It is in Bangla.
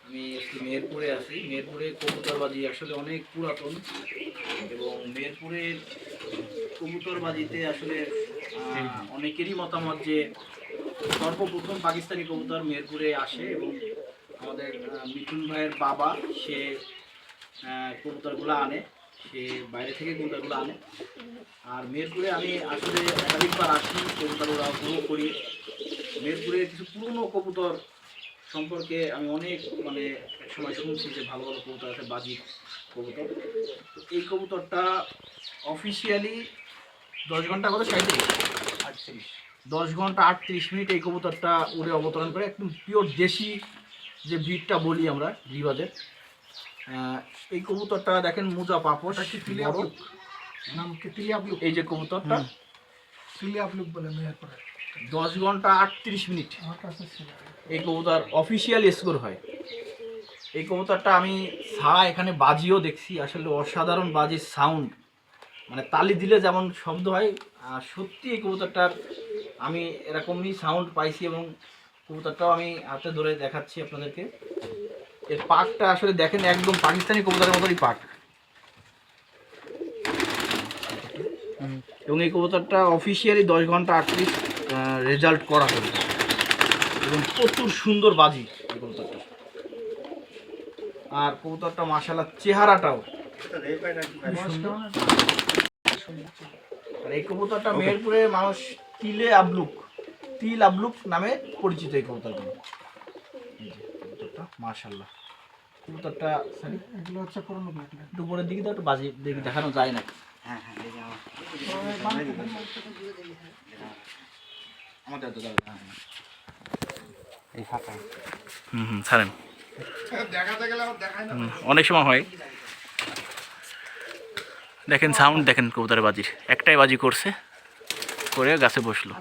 আমি মেহেরপুরে আছি। মেহেরপুরে কবুতরবাজি আসলে অনেক পুরাতন এবং মেহেরপুরের কবুতরবাজিতে আসলে অনেকেরই মতামত যে সর্বপ্রথম পাকিস্তানি কবুতর মেহেরপুরে আসে এবং আমাদের মিঠুন ভাইয়ের বাবা সে কবুতরগুলো আনে, সে বাইরে থেকে কবুতরগুলো আনে। আর মেহেরপুরে আমি আসলে একাধিকবার আসি, কবুতর ওরা উপভোগ করি। মেহেরপুরে কিছু পুরনো কবুতর সম্পর্কে আমি অনেক এক সময় শুনছি যে ভালো ভালো কবুতর আছে, বাজি কবুতর। তো এই কবুতরটা অফিসিয়ালি 10 ঘন্টা করে 10 ঘন্টা 38 মিনিট এই কবুতরটা উড়ে অবতরণ করে। একদম পিওর দেশি যে ব্রিডটা বলি আমরা রিবাজের, এই কবুতরটা দেখেন মোজা পাপড় নাম কেতিলি আপলুক। এই যে কবুতরটা কেতিলি আপলুক বলে মেহেরপুরে 10 ঘন্টা 38 মিনিট এই কবুতর অফিসিয়াল স্কোর হয়। এই কবুতরটা আমি ছাড়া এখানে বাজিও দেখছি, আসলে অসাধারণ বাজির সাউন্ড, তালি দিলে যেমন শব্দ হয় আর সত্যি এই কবুতরটার আমি এরকমই সাউন্ড পাইছি এবং কবুতরটাও আমি হাতে ধরে দেখাচ্ছি আপনাদেরকে। এর পাকটা আসলে দেখেন একদম পাকিস্তানি কবুতরের মতোই পাক এবং এই কবুতরটা অফিসিয়ালি 10 ঘন্টা 38 রেজাল্ট করা হয়েছে এবং প্রচুর সুন্দর বাজি এই কবুতরটা। আর কবুতরটা মাশাআল্লাহ চেহারাটাও আর এই কবুতরটা মেহেরপুরে মানুষ তিল আবলুক নামে পরিচিত। এই কবুতরগুলো কবুতরটা মাশাআল্লাহ, কবুতরটা এগুলো হচ্ছে পুরনো ব্ল্যাক। দুপুরের দিকে তো একটু বাজি দেখি দেখানো যায় না। হ্যাঁ আমাদের তো এই ফাঁকা ছাড়েন, দেখাতে গেলে আবার দেখায় না। অনেক সময় হয়। দেখেন সাউন্ড দেখেন কবুতরের বাজির, একটাই বাজি করছে করে গাছে বসলো।